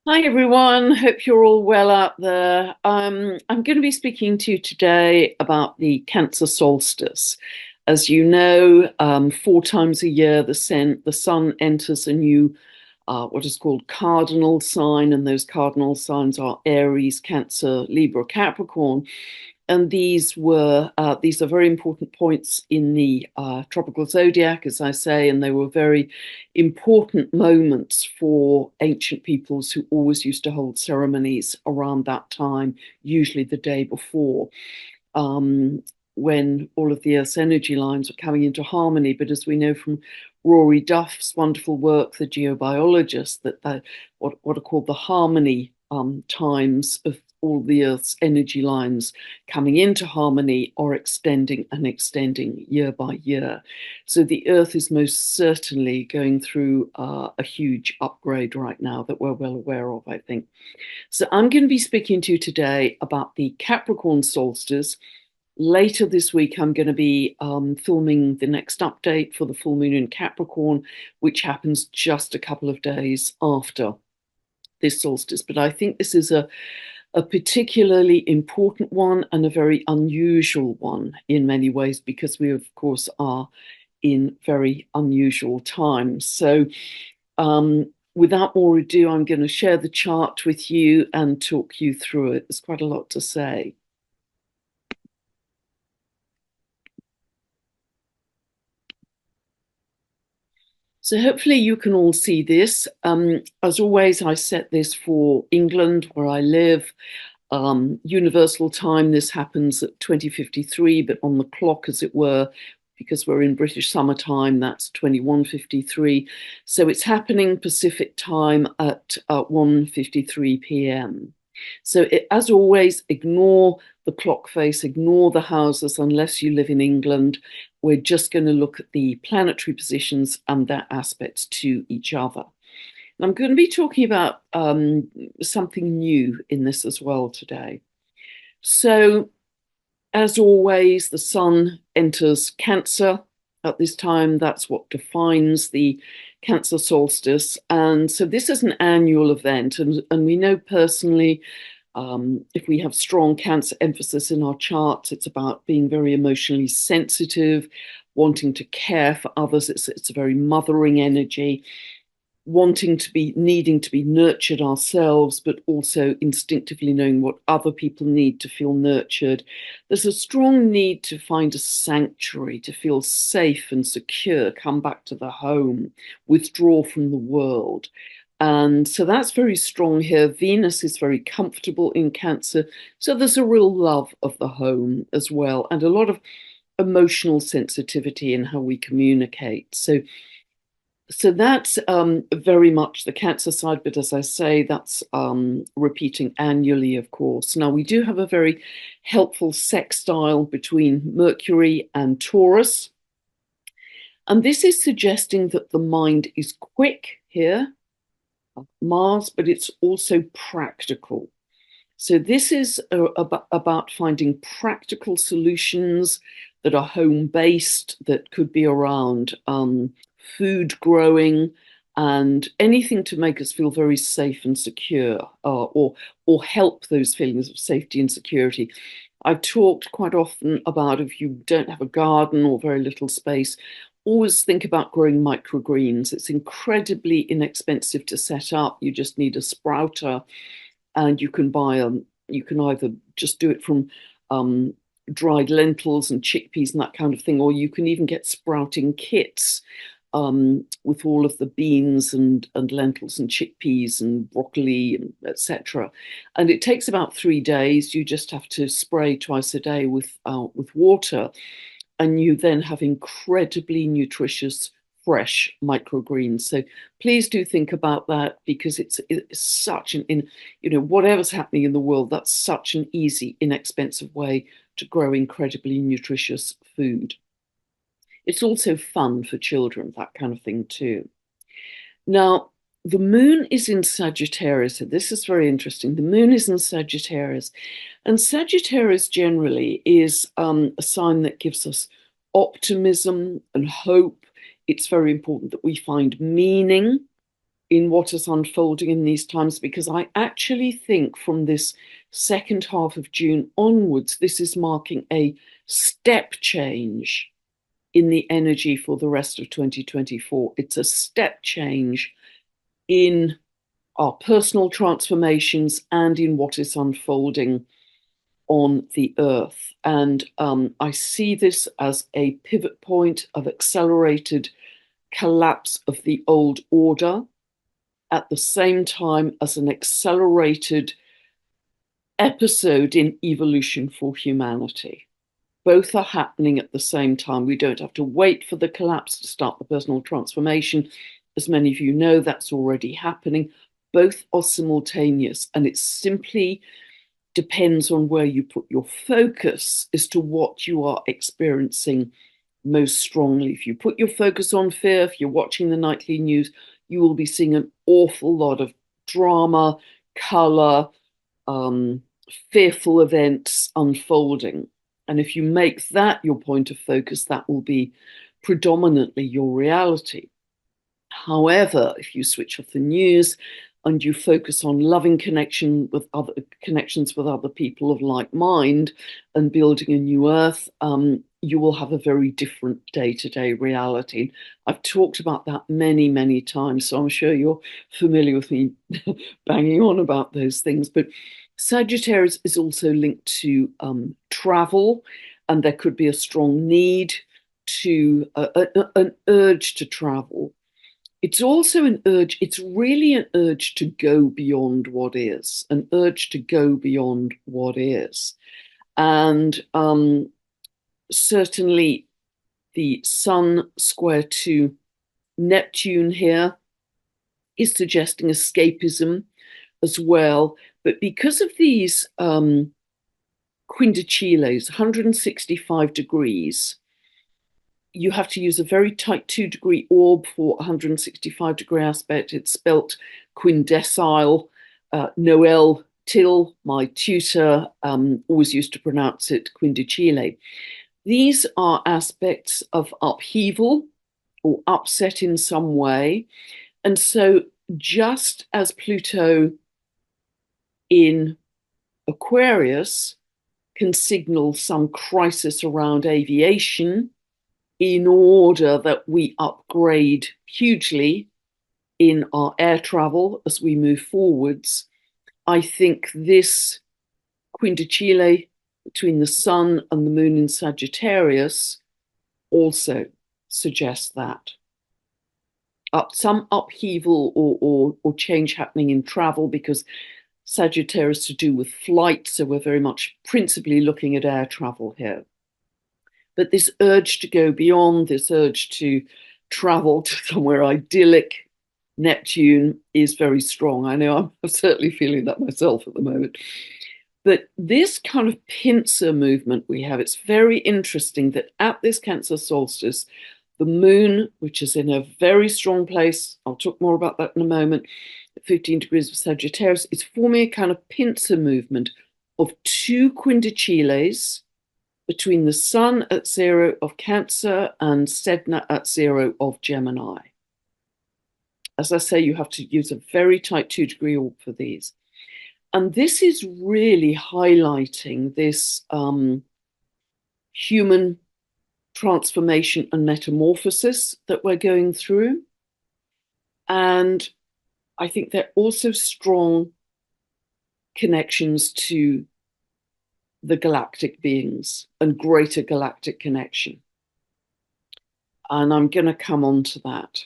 Hi everyone, hope you're all well out there. I'm going to be speaking to you today about the Cancer solstice. As you know, 4 times a year the sun enters a new what is called cardinal sign, and those cardinal signs are Aries, Cancer, Libra, Capricorn. And these are very important points in the tropical zodiac, as I say, and they were very important moments for ancient peoples who always used to hold ceremonies around that time, usually the day before, um, when all of the Earth's energy lines were coming into harmony. But as we know from Rory Duff's wonderful work, the geobiologist, what are called the harmony times of all the Earth's energy lines coming into harmony are extending and extending year by year. So the Earth is most certainly going through a huge upgrade right now that we're well aware of, I think. So I'm going to be speaking to you today about the Capricorn solstice. Later this week, I'm going to be filming the next update for the full moon in Capricorn, which happens just a couple of days after this solstice. But I think this is a particularly important one and a very unusual one in many ways, because we, of course, are in very unusual times. So, without more ado, I'm going to share the chart with you and talk you through it. There's quite a lot to say. So hopefully you can all see this. As always, I set this for England, where I live. Universal time, this happens at 20:53, but on the clock, as it were, because we're in British summertime, that's 21:53. So it's happening Pacific time at 1:53 p.m. So as always, ignore the clock face, ignore the houses unless you live in England. We're just going to look at the planetary positions and their aspects to each other. And I'm going to be talking about something new in this as well today. So, as always, the sun enters Cancer at this time. That's what defines the Cancer solstice. And so, this is an annual event. And we know personally, if we have strong Cancer emphasis in our charts, it's about being very emotionally sensitive, wanting to care for others. It's a very mothering energy, needing to be nurtured ourselves, but also instinctively knowing what other people need to feel nurtured. There's a strong need to find a sanctuary, to feel safe and secure, come back to the home, withdraw from the world. And so that's very strong here. Venus is very comfortable in Cancer. So there's a real love of the home as well, and a lot of emotional sensitivity in how we communicate. So that's very much the Cancer side, but as I say, that's repeating annually, of course. Now, we do have a very helpful sextile between Mercury and Taurus, and this is suggesting that the mind is quick here, Mars, but it's also practical. So this is about finding practical solutions that are home-based, that could be around food growing and anything to make us feel very safe and secure, or help those feelings of safety and security. I've talked quite often about, if you don't have a garden or very little space, always think about growing microgreens. It's incredibly inexpensive to set up. You just need a sprouter, and you can you can either just do it from dried lentils and chickpeas and that kind of thing, or you can even get sprouting kits with all of the beans and lentils and chickpeas and broccoli and etc. And it takes about 3 days. You just have to spray twice a day with water, and you then have incredibly nutritious fresh microgreens. So please do think about that, because it's such whatever's happening in the world, that's such an easy, inexpensive way to grow incredibly nutritious food. It's also fun for children, that kind of thing too. Now, the moon is in Sagittarius. So this is very interesting. The moon is in Sagittarius. And Sagittarius generally is a sign that gives us optimism and hope. It's very important that we find meaning in what is unfolding in these times, because I actually think from this second half of June onwards, this is marking a step change in the energy for the rest of 2024. It's a step change in our personal transformations and in what is unfolding on the earth. And I see this as a pivot point of accelerated collapse of the old order, at the same time as an accelerated episode in evolution for humanity. Both are happening at the same time. We don't have to wait for the collapse to start the personal transformation. As many of you know, that's already happening. Both are simultaneous, and it simply depends on where you put your focus as to what you are experiencing most strongly. If you put your focus on fear, if you're watching the nightly news, you will be seeing an awful lot of drama, color, fearful events unfolding. And if you make that your point of focus, that will be predominantly your reality. However, if you switch off the news and you focus on loving connections with other people of like mind and building a new earth, you will have a very different day-to-day reality. I've talked about that many, many times, so I'm sure you're familiar with me banging on about those things. But Sagittarius is also linked to travel, and there could be a strong need to an urge to travel. It's also an urge, it's really an urge to go beyond what is, an urge to go beyond what is. And certainly the Sun square to Neptune here is suggesting escapism as well. But because of these quindichiles, 165 degrees, you have to use a very tight 2-degree orb for 165-degree aspect. It's spelt quindecile. Noel Till, my tutor, always used to pronounce it quindicile. These are aspects of upheaval or upset in some way. And so just as Pluto in Aquarius can signal some crisis around aviation, in order that we upgrade hugely in our air travel as we move forwards, I think this quindicile between the Sun and the Moon in Sagittarius also suggests that. Some upheaval or change happening in travel, because Sagittarius to do with flight, so we're very much principally looking at air travel here. But this urge to go beyond, this urge to travel to somewhere idyllic, Neptune is very strong. I know I'm certainly feeling that myself at the moment. But this kind of pincer movement we have, it's very interesting that at this Cancer solstice, the moon, which is in a very strong place, I'll talk more about that in a moment, at 15 degrees of Sagittarius, it's forming a kind of pincer movement of two quindiciles between the Sun at 0 of Cancer and Sedna at 0 of Gemini. As I say, you have to use a very tight 2-degree orb for these. And this is really highlighting this human transformation and metamorphosis that we're going through. And I think there are also strong connections to the galactic beings and greater galactic connection. And I'm going to come on to that.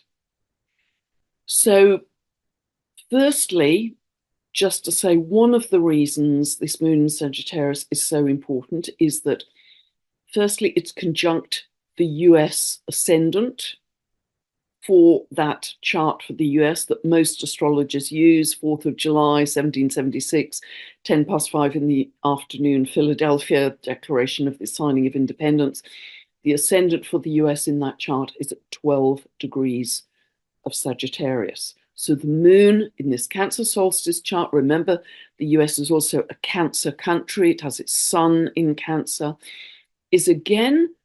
So, firstly, just to say, one of the reasons this moon in Sagittarius is so important is that, firstly, it's conjunct the US ascendant for that chart for the US that most astrologers use, 4th of July, 1776, 10 past 5 in the afternoon, Philadelphia, Declaration of the Signing of Independence. The ascendant for the US in that chart is at 12 degrees of Sagittarius. So the moon in this Cancer solstice chart, remember, the US is also a Cancer country, it has its sun in Cancer, is again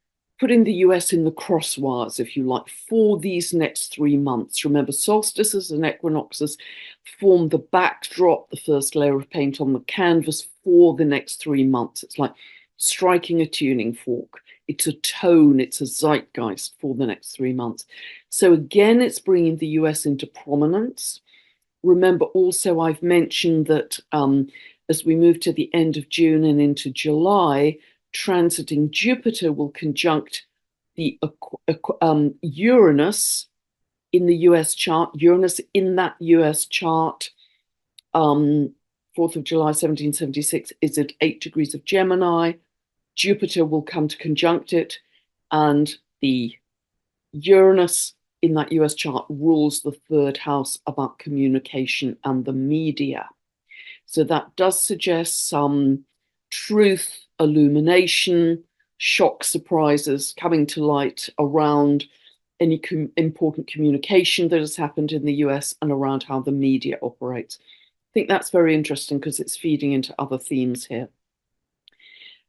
putting the US in the crosswires, if you like, for these next 3 months. Remember, solstices and equinoxes form the backdrop, the first layer of paint on the canvas for the next 3 months. It's like striking a tuning fork. It's a tone, it's a zeitgeist for the next 3 months. So again, it's bringing the US into prominence. Remember also, I've mentioned that as we move to the end of June and into July, transiting Jupiter will conjunct the Uranus in the US chart. Uranus in that US chart, 4th of July 1776, is at 8 degrees of Gemini. Jupiter will come to conjunct it, and the Uranus in that US chart rules the third house about communication and the media. So that does suggest some truth, illumination, shock surprises coming to light around any important communication that has happened in the US and around how the media operates. I think that's very interesting because it's feeding into other themes here.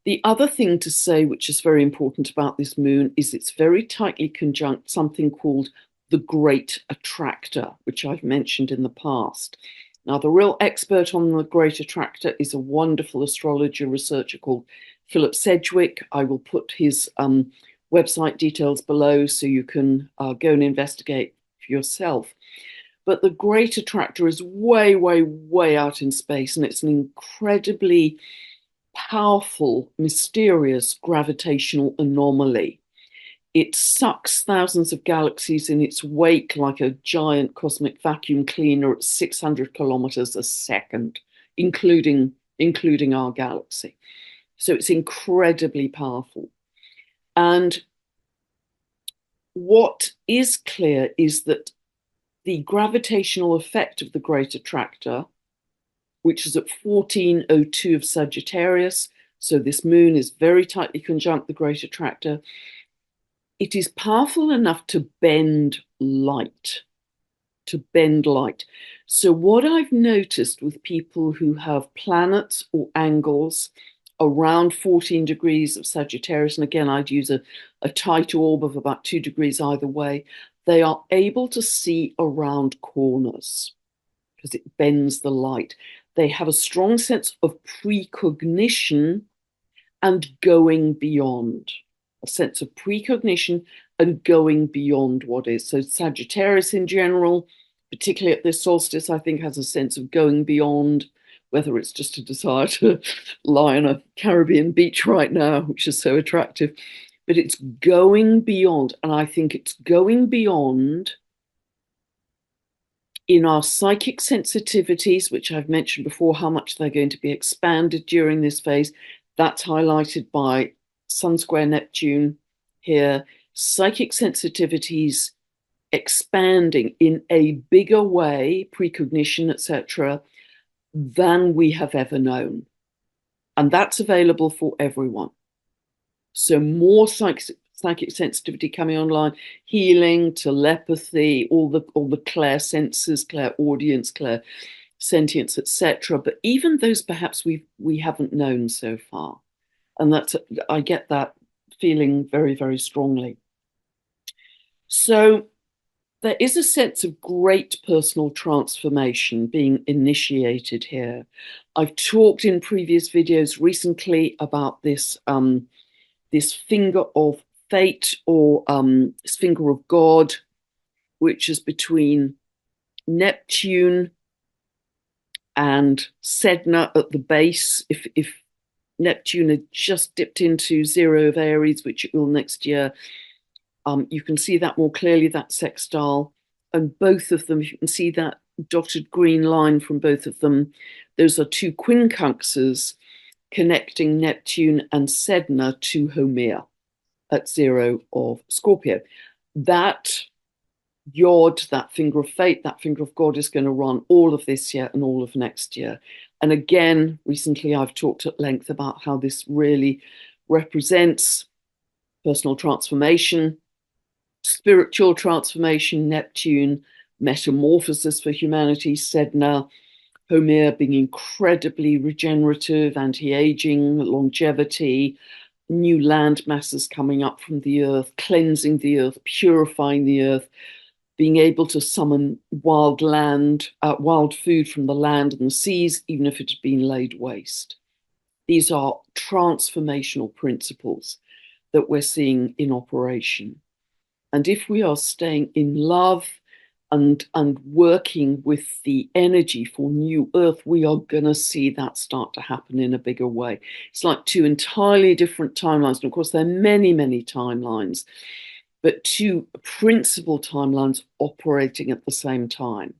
The other thing to say, which is very important about this moon, is it's very tightly conjunct something called the Great Attractor, which I've mentioned in the past. Now, the real expert on the Great Attractor is a wonderful astrologer researcher called Philip Sedgwick. I will put his website details below so you can go and investigate for yourself. But the Great Attractor is way, way, way out in space, and it's an incredibly powerful, mysterious gravitational anomaly. It sucks thousands of galaxies in its wake like a giant cosmic vacuum cleaner at 600 kilometers a second, including our galaxy. So it's incredibly powerful. And what is clear is that the gravitational effect of the Great Attractor, which is at 1402 of Sagittarius, so this moon is very tightly conjunct the Great Attractor, it is powerful enough to bend light, So what I've noticed with people who have planets or angles around 14 degrees of Sagittarius, and again, I'd use a tight orb of about 2 degrees either way, they are able to see around corners because it bends the light. They have a strong sense of precognition and going beyond, a sense of precognition and going beyond what is. So Sagittarius in general, particularly at this solstice, I think has a sense of going beyond, whether it's just a desire to lie on a Caribbean beach right now, which is so attractive, but it's going beyond. And I think it's going beyond in our psychic sensitivities, which I've mentioned before, how much they're going to be expanded during this phase. That's highlighted by Sun square Neptune here. Psychic sensitivities expanding in a bigger way, precognition, etc., than we have ever known. And that's available for everyone. So more psychic sensitivity coming online, healing, telepathy, all the clair senses, clairaudience, clairsentience, etc. But even those perhaps we haven't known so far. And I get that feeling very, very strongly. So there is a sense of great personal transformation being initiated here. I've talked in previous videos recently about this this finger of fate, or this finger of God, which is between Neptune and Sedna at the base. If Neptune had just dipped into 0 of Aries, which it will next year, you can see that more clearly, that sextile. And both of them, you can see that dotted green line from both of them. Those are 2 quincunxes connecting Neptune and Sedna to Homer at 0 of Scorpio. That Yod, that finger of fate, that finger of God, is going to run all of this year and all of next year. And again, recently I've talked at length about how this really represents personal transformation, spiritual transformation, Neptune, metamorphosis for humanity, Sedna, Homer being incredibly regenerative, anti-aging, longevity, new land masses coming up from the earth, cleansing the earth, purifying the earth, being able to summon wild food from the land and the seas, even if it had been laid waste. These are transformational principles that we're seeing in operation. And if we are staying in love and working with the energy for new earth, we are going to see that start to happen in a bigger way. It's like two entirely different timelines. And of course, there are many, many timelines, but two principal timelines operating at the same time.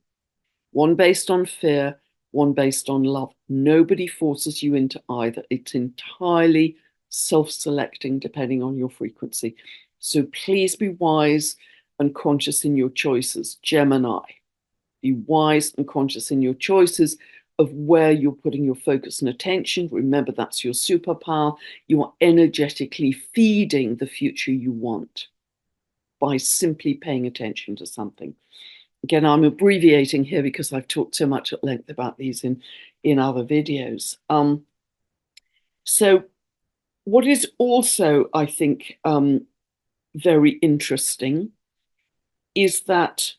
One based on fear, one based on love. Nobody forces you into either. It's entirely self-selecting depending on your frequency. So please be wise and conscious in your choices, Gemini. Be wise and conscious in your choices of where you're putting your focus and attention. Remember, that's your superpower. You are energetically feeding the future you want by simply paying attention to something. Again, I'm abbreviating here because I've talked so much at length about these in other videos. So what is also, I think, very interesting is that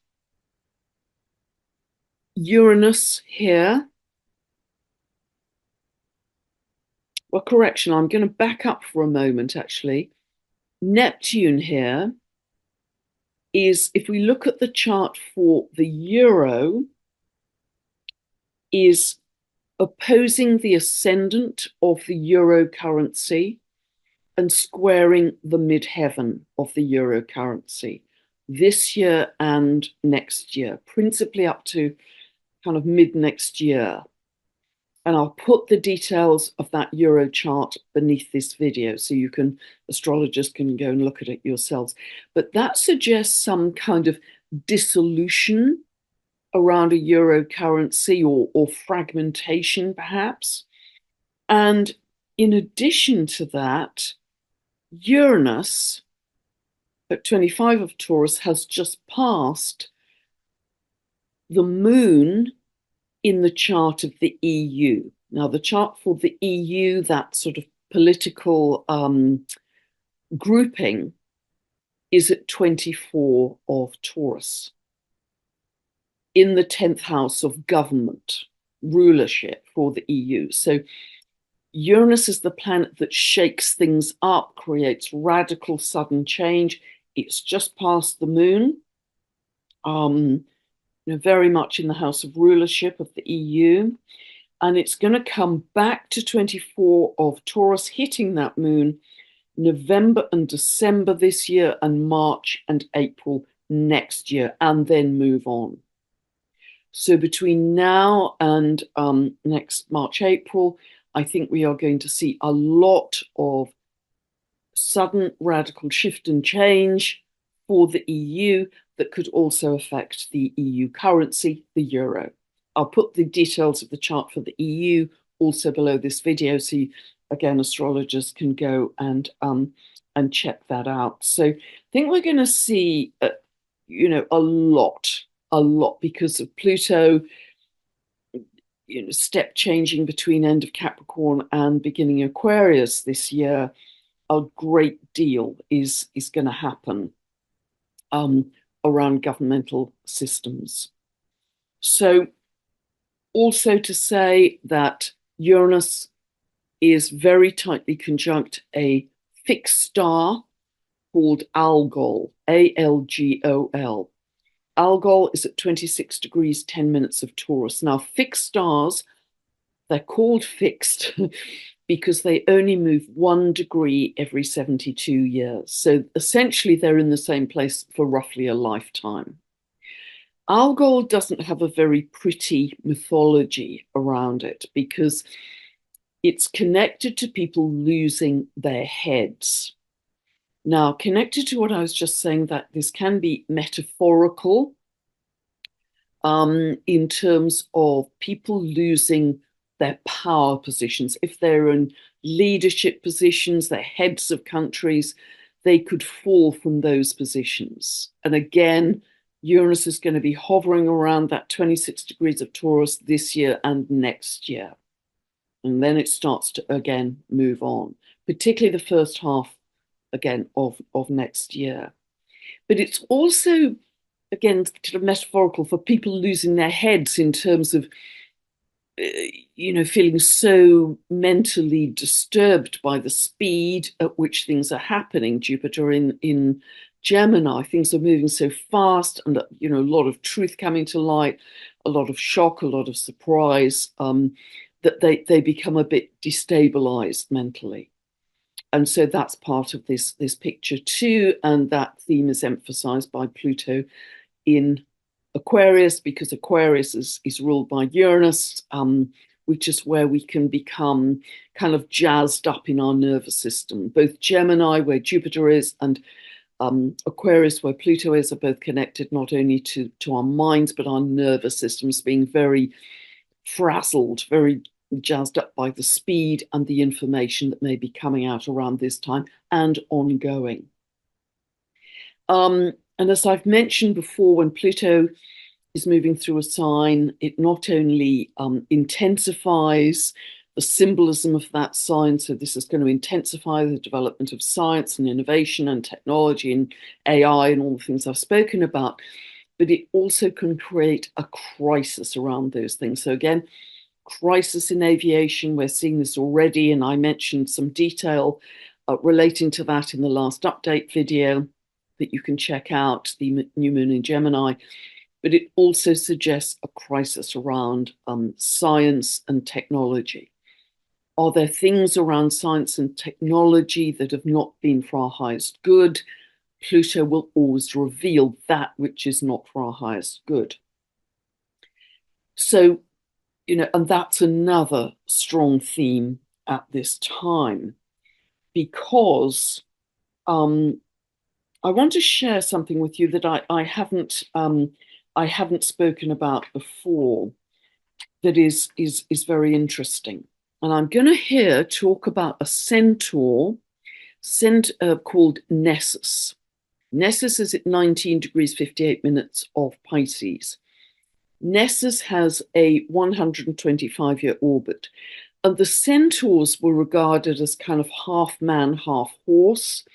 Uranus here, well, correction, I'm going to back up for a moment, actually. Neptune here is, if we look at the chart for the euro, is opposing the ascendant of the euro currency and squaring the midheaven of the euro currency this year and next year, principally up to kind of mid next year. And I'll put the details of that euro chart beneath this video so you can, astrologers can go and look at it yourselves. But that suggests some kind of dissolution around a euro currency or fragmentation, perhaps. And in addition to that, Uranus at 25 of Taurus has just passed the moon in the chart of the EU. Now, the chart for the EU, that sort of political grouping, is at 24 of Taurus in the 10th house of government, rulership for the EU. So Uranus is the planet that shakes things up, creates radical sudden change. It's just past the moon, very much in the house of rulership of the EU. And it's going to come back to 24 of Taurus, hitting that moon November and December this year, and March and April next year, and then move on. So between now and next March, April, I think we are going to see a lot of sudden radical shift and change for the EU that could also affect the EU currency, the euro. I'll put the details of the chart for the EU also below this video, so you, again, astrologers can go and check that out. So I think we're going to see, a lot because of Pluto, step changing between end of Capricorn and beginning Aquarius this year. A great deal is going to happen around governmental systems. So also to say that Uranus is very tightly conjunct a fixed star called Algol, A-L-G-O-L. Algol is at 26 degrees, 10 minutes of Taurus. Now, fixed stars, they're called fixed because they only move 1 degree every 72 years. So essentially, they're in the same place for roughly a lifetime. Algol doesn't have a very pretty mythology around it because it's connected to people losing their heads. Now, connected to what I was just saying, that this can be metaphorical in terms of people losing their power positions. If they're in leadership positions, they're heads of countries, they could fall from those positions. And again, Uranus is going to be hovering around that 26 degrees of Taurus this year and next year. And then it starts to, again, move on. particularly the first half again of next year. But it's also, again, sort of metaphorical for people losing their heads in terms of feeling so mentally disturbed by the speed at which things are happening. Jupiter in Gemini, things are moving so fast, and a lot of truth coming to light, a lot of shock, a lot of surprise, that they become a bit destabilized mentally. And so that's part of this picture too, and that theme is emphasized by Pluto in Aquarius, because Aquarius is ruled by Uranus, which is where we can become kind of jazzed up in our nervous system. Both Gemini, where Jupiter is, and Aquarius, where Pluto is, are both connected not only to our minds, but our nervous systems being very frazzled, very jazzed up by the speed and the information that may be coming out around this time and ongoing. And as I've mentioned before, when Pluto is moving through a sign, it not only intensifies the symbolism of that sign, so this is going to intensify the development of science and innovation and technology and AI and all the things I've spoken about, but it also can create a crisis around those things. So again, crisis in aviation, we're seeing this already, and I mentioned some detail relating to that in the last update video that you can check out, the new moon in Gemini. But it also suggests a crisis around science and technology. Are there things around science and technology that have not been for our highest good? Pluto will always reveal that which is not for our highest good. So, and that's another strong theme at this time, because I want to share something with you that I haven't spoken about before, that is very interesting. And I'm going to here talk about a centaur called Nessus. Nessus is at 19 degrees 58 minutes of Pisces. Nessus has a 125-year orbit, and the centaurs were regarded as kind of half man, half horse.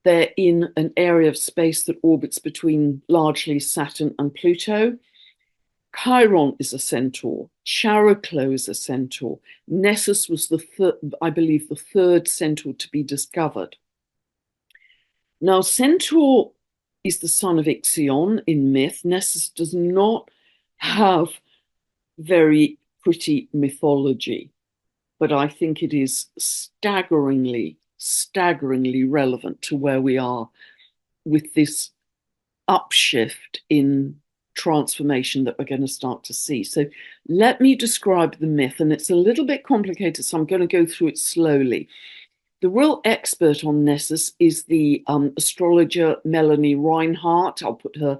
They're in an area of space that orbits between largely Saturn and Pluto. Chiron is a centaur. Chariklo is a centaur. Nessus was I believe, the third centaur to be discovered. Now, Centaur is the son of Ixion in myth. Nessus does not have very pretty mythology, but I think it is staggeringly relevant to where we are with this upshift in transformation that we're going to start to see. So let me describe the myth, and it's a little bit complicated, so I'm going to go through it slowly. The real expert on Nessus is the astrologer Melanie Reinhardt. I'll put her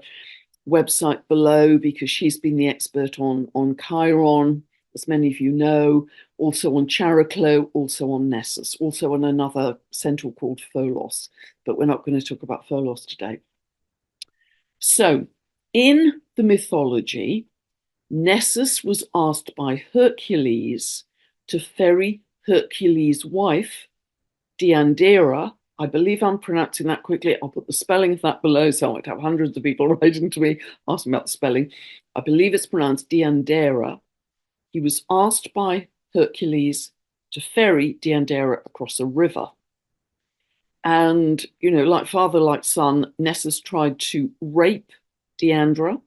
website below, because she's been the expert on Chiron, as many of you know, also on Chariklo, also on Nessus, also on another centaur called Pholos, but we're not going to talk about Pholos today. So, in the mythology, Nessus was asked by Hercules to ferry Hercules' wife, Deandira. I believe I'm pronouncing that quickly. I'll put the spelling of that below, so I might have hundreds of people writing to me asking about the spelling. I believe it's pronounced Deandira. He was asked by Hercules to ferry Deandira across a river. And, like father, like son, Nessus tried to rape Deandra,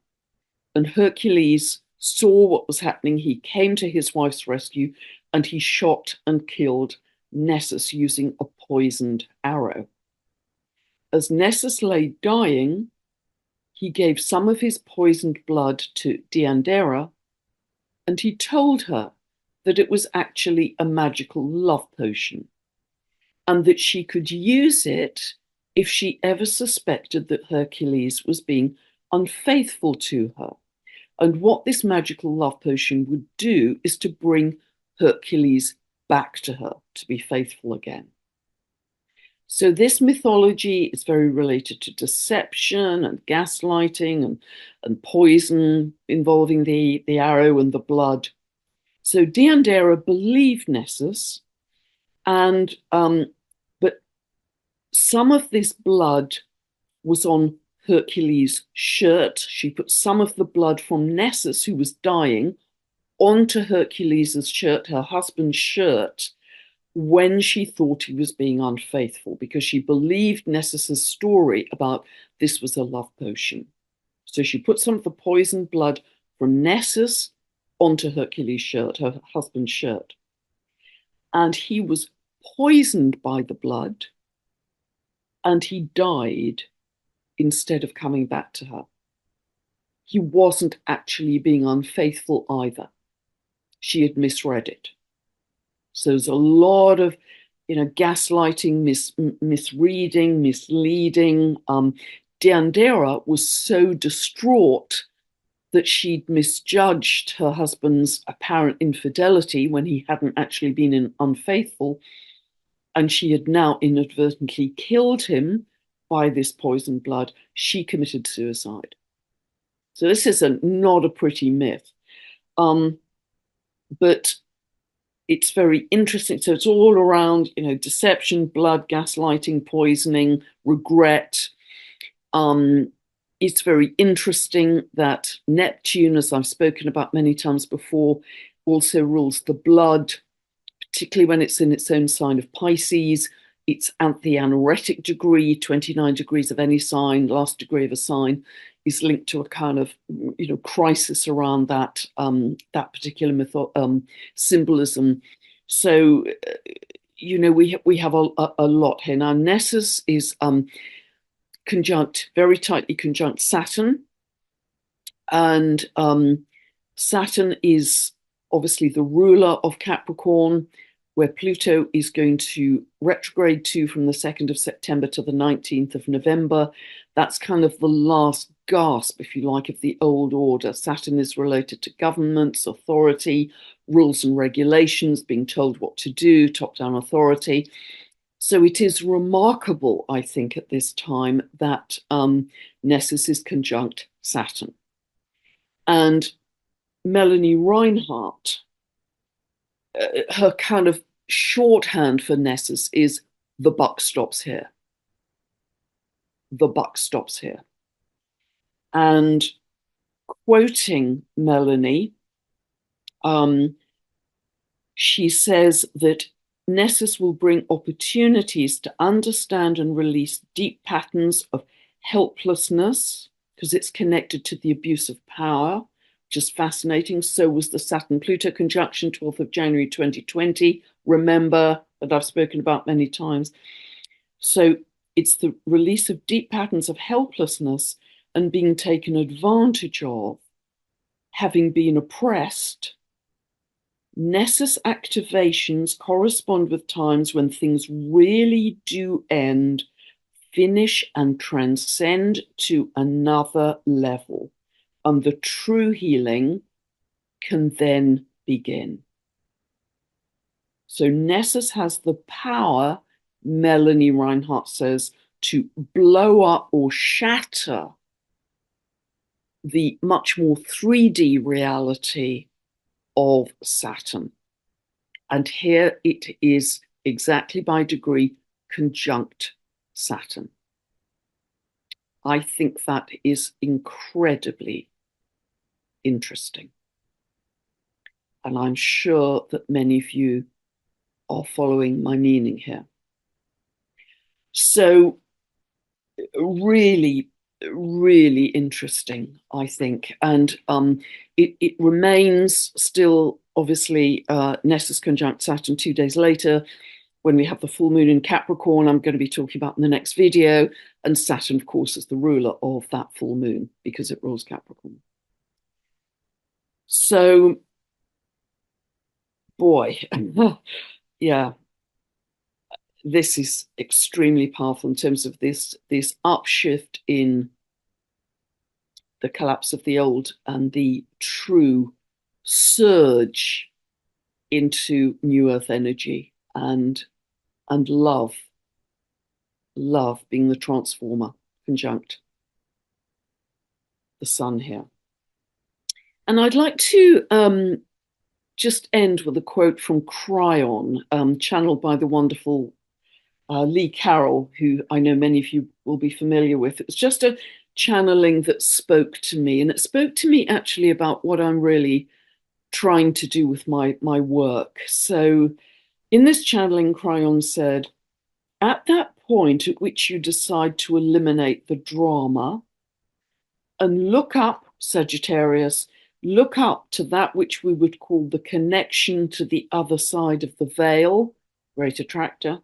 and Hercules saw what was happening. He came to his wife's rescue, and he shot and killed Nessus using a poisoned arrow. As Nessus lay dying, he gave some of his poisoned blood to Deandira, and he told her that it was actually a magical love potion, and that she could use it if she ever suspected that Hercules was being unfaithful to her. And what this magical love potion would do is to bring Hercules back to her, to be faithful again. So this mythology is very related to deception and gaslighting and poison involving the arrow and the blood. So Deandira believed Nessus, And but some of this blood was on Hercules' shirt. She put some of the blood from Nessus, who was dying, onto Hercules' shirt, her husband's shirt, when she thought he was being unfaithful, because she believed Nessus's story about this was a love potion. So she put some of the poisoned blood from Nessus onto Hercules' shirt, her husband's shirt. And he was poisoned by the blood and he died instead of coming back to her. He wasn't actually being unfaithful either. She had misread it. So there's a lot of, gaslighting, misreading, misleading. Deandra was so distraught that she'd misjudged her husband's apparent infidelity when he hadn't actually been unfaithful, and she had now inadvertently killed him by this poisoned blood. She committed suicide. So this is not a pretty myth. But it's very interesting. So it's all around, deception, blood, gaslighting, poisoning, regret. It's very interesting that Neptune, as I've spoken about many times before, also rules the blood, particularly when it's in its own sign of Pisces. It's at the anaretic degree, 29 degrees of any sign, last degree of a sign is linked to a kind of, crisis around that particular symbolism. So, we have a lot here. Now, Nessus is very tightly conjunct Saturn. And Saturn is obviously the ruler of Capricorn, where Pluto is going to retrograde to from the 2nd of September to the 19th of November. That's kind of the last gasp, if you like, of the old order. Saturn is related to governments, authority, rules and regulations, being told what to do, top-down authority. So it is remarkable, I think, at this time that Nessus is conjunct Saturn. And Melanie Reinhardt, her kind of shorthand for Nessus is the buck stops here. The buck stops here. And quoting Melanie, she says that Nessus will bring opportunities to understand and release deep patterns of helplessness, because it's connected to the abuse of power, which is fascinating. So was the Saturn-Pluto conjunction, 12th of January 2020. Remember that I've spoken about many times. So it's the release of deep patterns of helplessness and being taken advantage of, having been oppressed. Nessus activations correspond with times when things really do end, finish, and transcend to another level. And the true healing can then begin. So Nessus has the power, Melanie Reinhardt says, to blow up or shatter the much more 3D reality of Saturn. And here it is exactly by degree conjunct Saturn. I think that is incredibly interesting. And I'm sure that many of you are following my meaning here. So really, really interesting, I think. And it remains still, obviously, Nessus conjunct Saturn 2 days later, when we have the full moon in Capricorn, I'm going to be talking about in the next video. And Saturn, of course, is the ruler of that full moon because it rules Capricorn. So, boy, yeah, this is extremely powerful in terms of this upshift in the collapse of the old and the true surge into new earth energy and love being the transformer conjunct the sun here. And I'd like to just end with a quote from Cryon, channeled by the wonderful Lee Carroll, who I know many of you will be familiar with. It was just a channeling that spoke to me, and it spoke to me actually about what I'm really trying to do with my work. So in this channeling, Cryon said, at that point at which you decide to eliminate the drama and look up, Sagittarius, look up to that which we would call the connection to the other side of the veil, great attractor.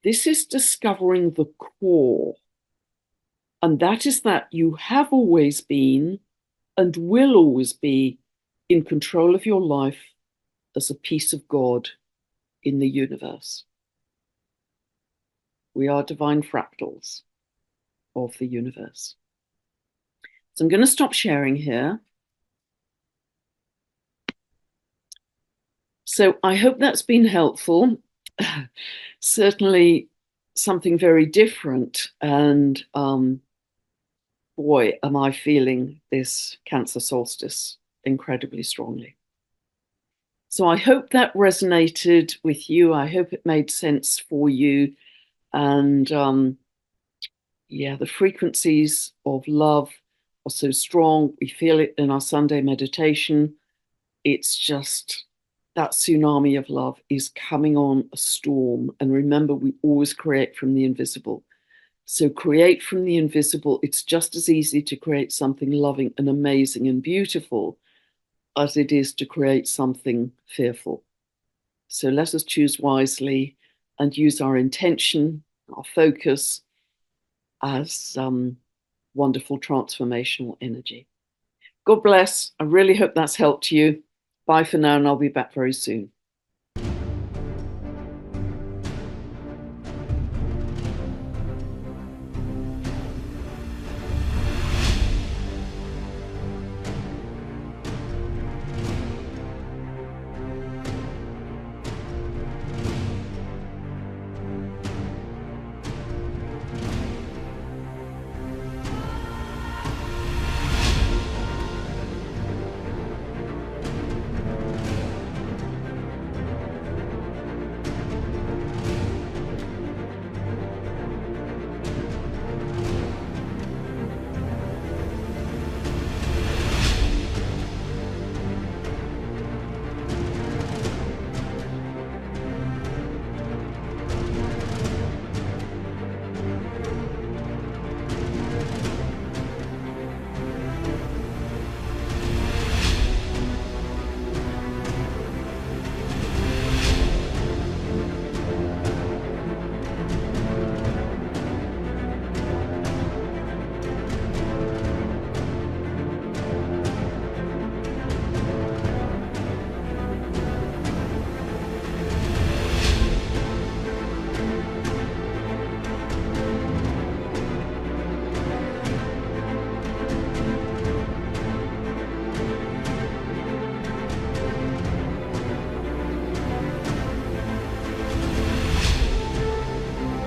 This is discovering the core. And that is that you have always been and will always be in control of your life as a piece of God in the universe. We are divine fractals of the universe. So I'm going to stop sharing here. So I hope that's been helpful. Certainly something very different. And boy, am I feeling this Cancer solstice incredibly strongly. So I hope that resonated with you. I hope it made sense for you. And yeah, the frequencies of love are so strong. We feel it in our Sunday meditation. It's just that tsunami of love is coming on a storm. And remember, we always create from the invisible. So create from the invisible. It's just as easy to create something loving and amazing and beautiful as it is to create something fearful. So let us choose wisely and use our intention, our focus as wonderful transformational energy. God bless. I really hope that's helped you. Bye for now, and I'll be back very soon.